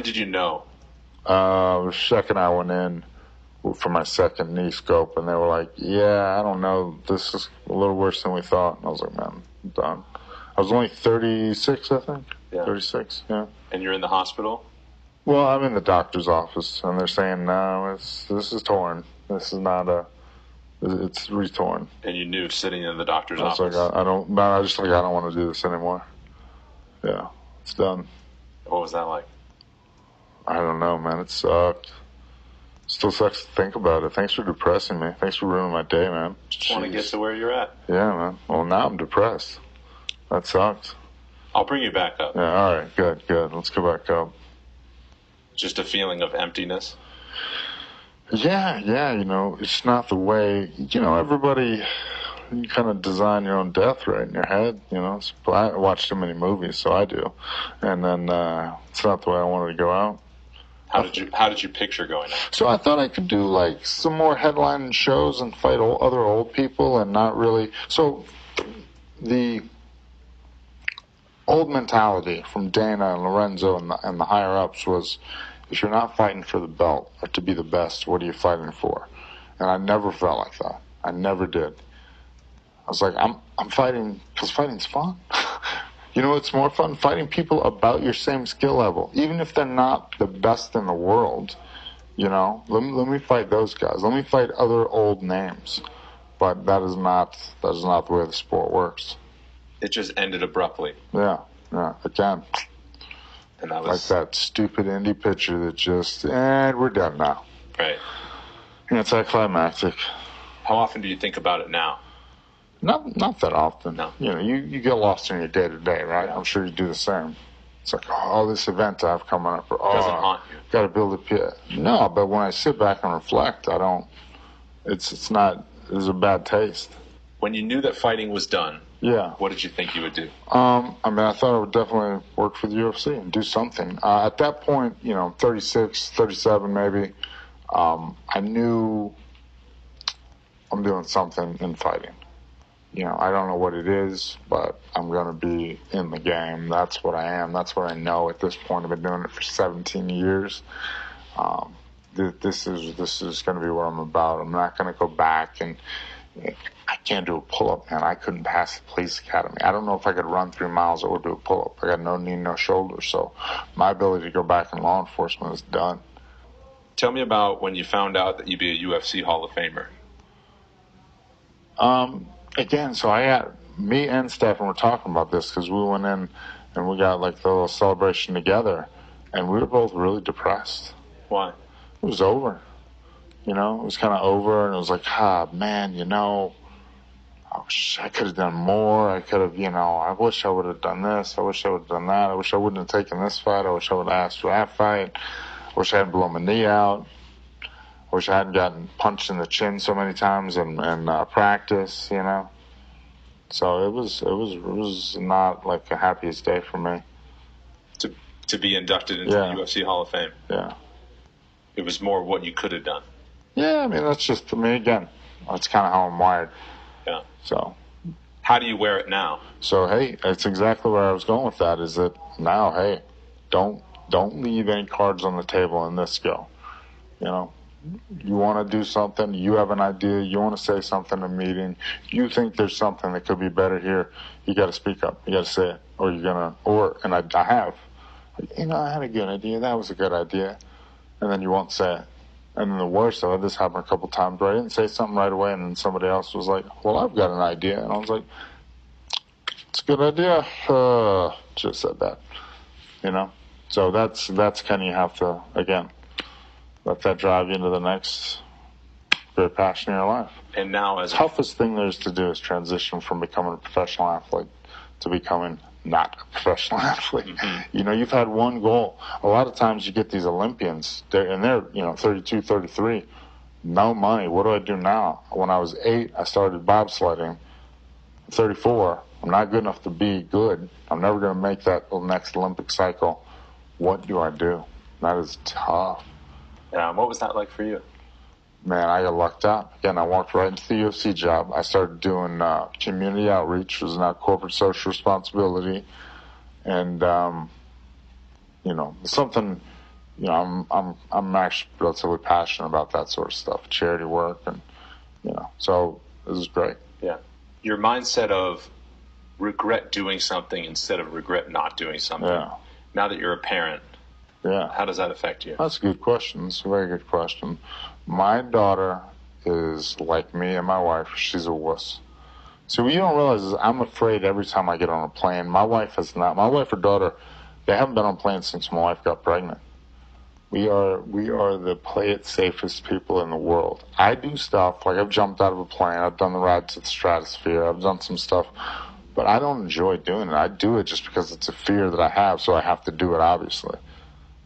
When did you know? Second I went in for my second knee scope, and they were like, yeah, I don't know, this is a little worse than we thought. And I was like, man, I'm done. I was only 36, I think. Yeah. 36, yeah. And you're in the hospital? Well, I'm in the doctor's office, and they're saying, no, this is torn. This is not it's re-torn. And you knew sitting in the doctor's office? I was like, I don't want to do this anymore. Yeah, it's done. What was that like? I don't know, man. It sucked. Still sucks to think about it. Thanks for depressing me. Thanks for ruining my day, man. Just want to get to where you're at. Yeah, man. Well, now I'm depressed. That sucks. I'll bring you back up. Yeah, all right. Good. Let's go back up. Just a feeling of emptiness? Yeah, it's not the way, everybody, you kind of design your own death right in your head, I watch too many movies, so I do. And then it's not the way I wanted to go out. How did you picture going out? So I thought I could do like some more headlining shows and fight other old people and not really. So the old mentality from Dana and Lorenzo and the higher ups was, if you're not fighting for the belt or to be the best, what are you fighting for? And I never felt like that. I never did. I was like, I'm fighting because fighting's fun. You know what's more fun? Fighting people about your same skill level. Even if they're not the best in the world, let me fight those guys. Let me fight other old names. But that is not the way the sport works. It just ended abruptly. Yeah, again. And that like was that stupid indie pitcher that just, we're done now. Right. And it's anticlimactic. How often do you think about it now? Not that often. No. You get lost in your day-to-day, right? I'm sure you do the same. It's like, this event I have coming up. Doesn't haunt you. Got to build a pit. No, but when I sit back and reflect, I don't. It's not. There's a bad taste. When you knew that fighting was done, what did you think you would do? I thought I would definitely work for the UFC and do something. At that point, 36, 37 maybe, I knew I'm doing something in fighting. I don't know what it is, but I'm going to be in the game. That's what I am. That's what I know at this point. I've been doing it for 17 years. This is going to be what I'm about. I'm not going to go back and I can't do a pull-up, man. I couldn't pass the police academy. I don't know if I could run 3 miles or do a pull-up. I got no knee, no shoulder. So my ability to go back in law enforcement is done. Tell me about when you found out that you'd be a UFC Hall of Famer. Again, so me and Stefan were talking about this because we went in and we got like the little celebration together, and we were both really depressed. Why? It was over. It was kind of over, and it was like, man, I wish I could have done more. I could have, I wish I would have done this. I wish I would have done that. I wish I wouldn't have taken this fight. I wish I would have asked for that fight. I wish I hadn't blown my knee out. I wish I hadn't gotten punched in the chin so many times in practice, So it was not like the happiest day for me. To be inducted into the UFC Hall of Fame. Yeah. It was more what you could have done. Yeah, that's just, again, that's kind of how I'm wired. Yeah. So. How do you wear it now? So, hey, that's exactly where I was going with that, is that now, hey, don't leave any cards on the table in this go. You want to do something, you have an idea, you want to say something in a meeting, you think there's something that could be better here, you got to speak up, you got to say it, and I have. I had a good idea, that was a good idea, and then you won't say it. And then the worst of it, this happened a couple times where I didn't say something right away, and then somebody else was like, well, I've got an idea, and I was like, it's a good idea, just said that, So that's kind of, you have to, again, let that drive you into the next great passion in your life. And now, as the toughest thing there is to do is transition from becoming a professional athlete to becoming not a professional athlete. Mm-hmm. You've had one goal. A lot of times you get these Olympians, they're 32, 33, no money. What do I do now? When I was 8, I started bobsledding. 34, I'm not good enough to be good. I'm never going to make that next Olympic cycle. What do I do? That is tough. What was that like for you? Man, I got lucked out. Again, I walked right into the UFC job. I started doing community outreach, which is now corporate social responsibility. And, something you know, I'm actually relatively passionate about that sort of stuff, charity work, and so this is great. Yeah. Your mindset of regret doing something instead of regret not doing something. Yeah. Now that you're a parent, how does that affect you? That's a good question. It's a very good question. My daughter is like me and my wife. She's a wuss. So what you don't realize is I'm afraid every time I get on a plane. My wife has not. My wife or daughter, they haven't been on planes since my wife got pregnant. We are the play it safest people in the world. I do stuff like I've jumped out of a plane. I've done the ride to the stratosphere. I've done some stuff, but I don't enjoy doing it. I do it just because it's a fear that I have, so I have to do it, obviously.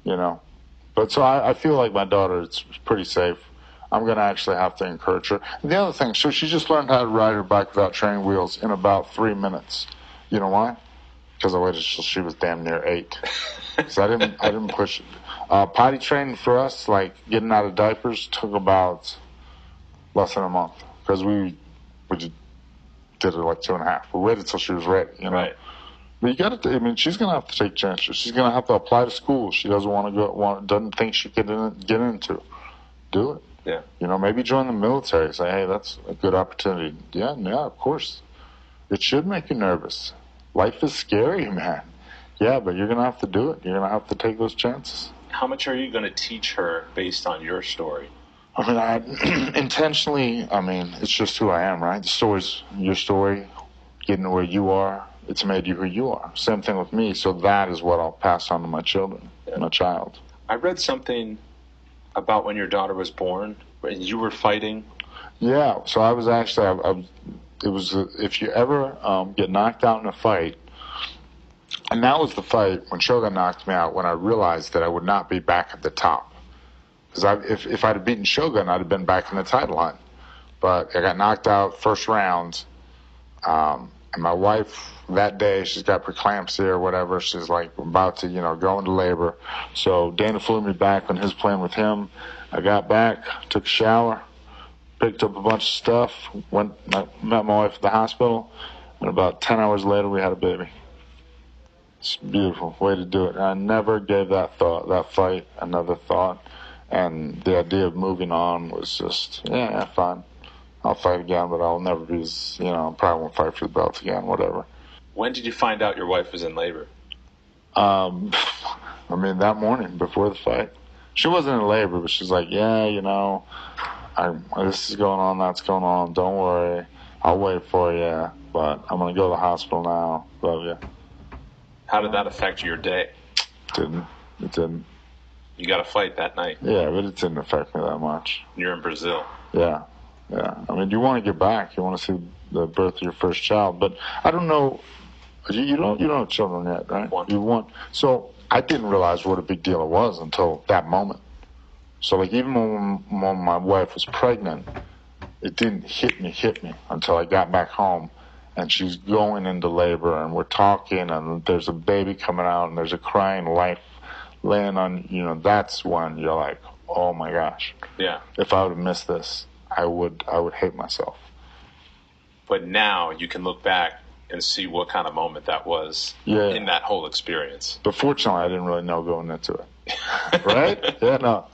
But so I feel like my daughter is pretty safe. I'm going to actually have to encourage her. And the other thing, so she just learned how to ride her bike without training wheels in about 3 minutes. You know why? Because I waited till she was damn near 8. So I didn't push it. Potty training for us, like getting out of diapers, took about less than a month because we just did it like 2.5. We waited till she was ready, Right. But you got to. I mean, she's gonna have to take chances. She's gonna have to apply to school. She doesn't want to go. Doesn't think she could get into. Do it. Yeah. Maybe join the military. Say, hey, that's a good opportunity. Yeah, of course. It should make you nervous. Life is scary, man. Yeah, but you're gonna have to do it. You're gonna have to take those chances. How much are you going to teach her based on your story? I mean, I intentionally. I mean, it's just who I am, right? The story's your story. Getting to where you are. It's made you who you are. Same thing with me. So that is what I'll pass on to my children, my child. I read something about when your daughter was born, when you were fighting. Yeah. So I was actually, it was, if you ever get knocked out in a fight, and that was the fight when Shogun knocked me out, when I realized that I would not be back at the top. Because if I'd have beaten Shogun, I'd have been back in the title hunt. But I got knocked out first round. And my wife, that day, she's got preeclampsia or whatever. She's like about to, go into labor. So Dana flew me back on his plane with him. I got back, took a shower, picked up a bunch of stuff, met my wife at the hospital, and about 10 hours later, we had a baby. It's a beautiful way to do it. I never gave that fight another thought. And the idea of moving on was just, fine. I'll fight again, but I'll never be, probably won't fight for the belt again, whatever. When did you find out your wife was in labor? I mean, that morning before the fight. She wasn't in labor, but she's like, this is going on, that's going on, don't worry. I'll wait for you, but I'm going to go to the hospital now. Love you. How did that affect your day? It didn't. You got to fight that night. Yeah, but it didn't affect me that much. You're in Brazil. Yeah. I mean, you want to get back. You want to see the birth of your first child. But I don't know. You don't have children yet, right? One. You want. So I didn't realize what a big deal it was until that moment. So like even when my wife was pregnant, it didn't hit me until I got back home, and she's going into labor, and we're talking, and there's a baby coming out, and there's a crying life laying on. That's when you're like, oh my gosh. Yeah. If I would have missed this, I would hate myself. But now you can look back and see what kind of moment that was in that whole experience. But fortunately, I didn't really know going into it. Right? Yeah, no.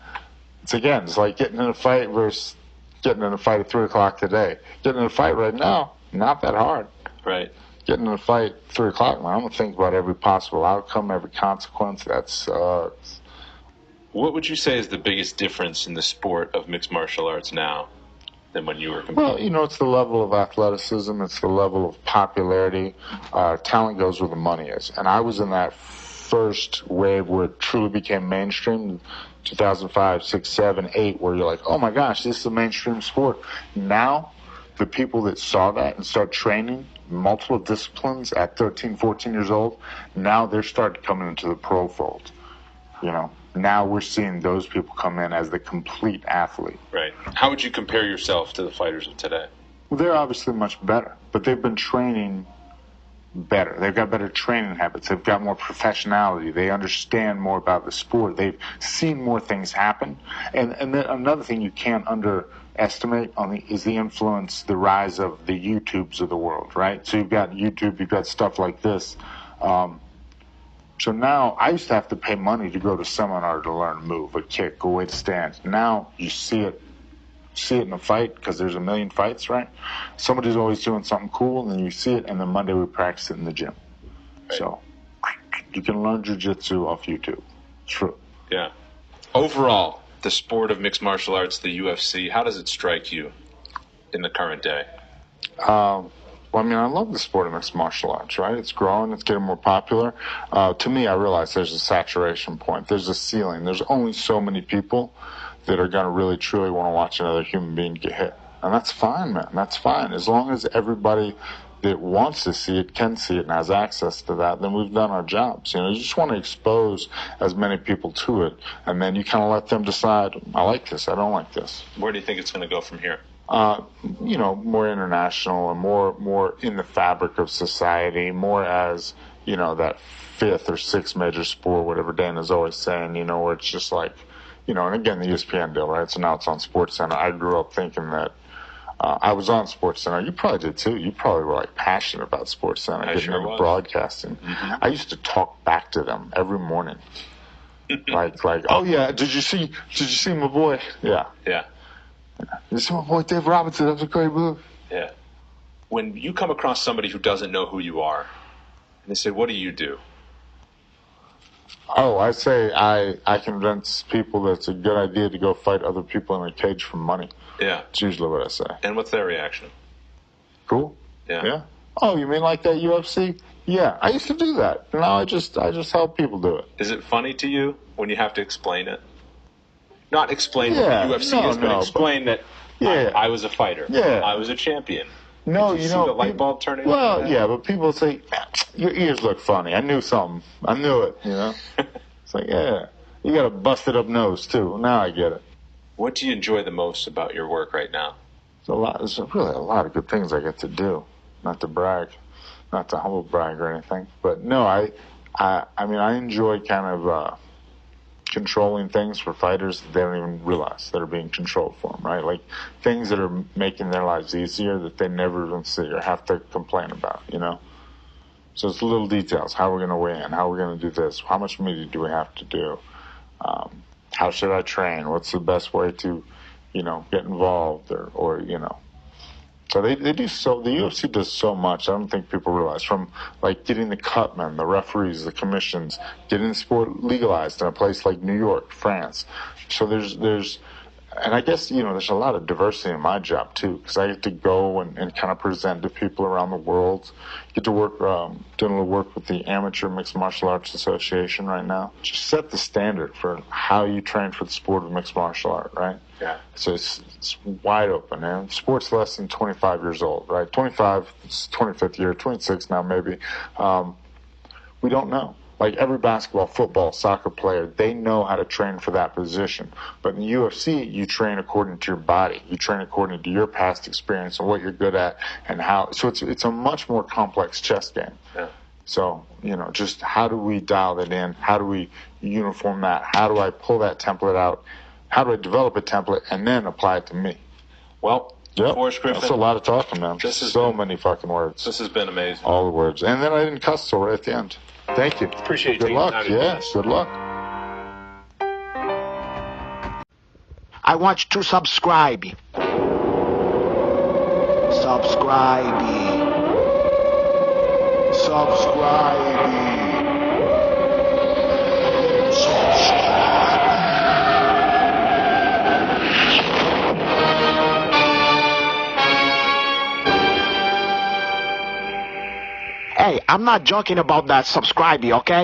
It's like getting in a fight versus getting in a fight at 3 o'clock today. Getting in a fight right now, not that hard. Right. Getting in a fight at 3 o'clock, man, I'm going to think about every possible outcome, every consequence. That sucks. What would you say is the biggest difference in the sport of mixed martial arts now than when you were competing? Well, it's the level of athleticism. It's the level of popularity. Talent goes where the money is. And I was in that first wave where it truly became mainstream, 2005, 6, 7, 8, where you're like, oh my gosh, this is a mainstream sport. Now, the people that saw that and start training multiple disciplines at 13, 14 years old, now they're starting coming into the pro fold, Now we're seeing those people come in as the complete athlete. Right. How would you compare yourself to the fighters of today? Well, they're obviously much better, but they've been training better. They've got better training habits. They've got more professionality. They understand more about the sport. They've seen more things happen. And then another thing you can't underestimate is the influence, the rise of the YouTubes of the world, right? So you've got YouTube, you've got stuff like this. So now I used to have to pay money to go to seminar to learn a move, a kick, a way to stand. Now you see it in a fight because there's a million fights, right? Somebody's always doing something cool, and then you see it, and then Monday we practice it in the gym. Right. So you can learn jiu-jitsu off YouTube. True. Yeah. Overall, the sport of mixed martial arts, the UFC, how does it strike you in the current day? Well, I mean, I love the sport of mixed martial arts, right? It's growing. It's getting more popular. To me, I realize there's a saturation point. There's a ceiling. There's only so many people that are going to really, truly want to watch another human being get hit. And that's fine, man. That's fine. As long as everybody that wants to see it can see it and has access to that, then we've done our jobs. You just want to expose as many people to it, and then you kind of let them decide, I like this, I don't like this. Where do you think it's going to go from here? More international and more in the fabric of society, more as, that fifth or sixth major sport, whatever Dana's always saying, where it's just like, and again, the ESPN deal, right? So now it's on SportsCenter. I grew up thinking that I was on SportsCenter. You probably did too. You probably were passionate about SportsCenter, getting into broadcasting. Mm-hmm. I used to talk back to them every morning, like, oh yeah, did you see my boy? Yeah. Did you see my boy Dave Robinson? That was a great move. Yeah. When you come across somebody who doesn't know who you are, and they say, "What do you do?" Oh, I say I convince people that it's a good idea to go fight other people in a cage for money. Yeah. It's usually what I say. And what's their reaction? Cool. Yeah. Oh, you mean like that UFC? Yeah, I used to do that. Now I just help people do it. Is it funny to you when you have to explain it? Not explain what the UFC is, but explain that I was a fighter. Yeah. I was a champion. No, Did you see the light bulb turning on? Well, yeah, but people say, your ears look funny. I knew something. I knew it, It's like, yeah, you got a busted up nose, too. Now I get it. What do you enjoy the most about your work right now? There's really a lot of good things I get to do. Not to brag, not to humble brag or anything. But no, I enjoy kind of controlling things for fighters that they don't even realize that are being controlled for them, right? Like things that are making their lives easier that they never even see or have to complain about, So it's little details. How we're going to weigh in, how we're going to do this, how much media do we have to do, how should I train, what's the best way to, get involved or. So they do so. The UFC does so much. I don't think people realize, from getting the cutmen, the referees, the commissions, getting the sport legalized in a place like New York, France. So there's, and I guess there's a lot of diversity in my job too, because I get to go and kind of present to people around the world. Get to work doing a little work with the Amateur Mixed Martial Arts Association right now. Just set the standard for how you train for the sport of mixed martial art, right? Yeah. So it's wide open, man. Sport's less than 25 years old, right? 25, it's 25th year, 26 now maybe. We don't know. Like every basketball, football, soccer player, they know how to train for that position. But in the UFC, you train according to your body. You train according to your past experience and what you're good at and how. So it's a much more complex chess game. Yeah. So, just how do we dial that in? How do we uniform that? How do I pull that template out? How do I develop a template and then apply it to me? Well, Forrest Griffin. That's a lot of talking, man. Many fucking words. This has been amazing. All the words. And then I didn't cuss till right at the end. Thank you. Appreciate you. Good luck. Yes, good luck. I want you to subscribe. Hey, I'm not joking about that subscribing, okay?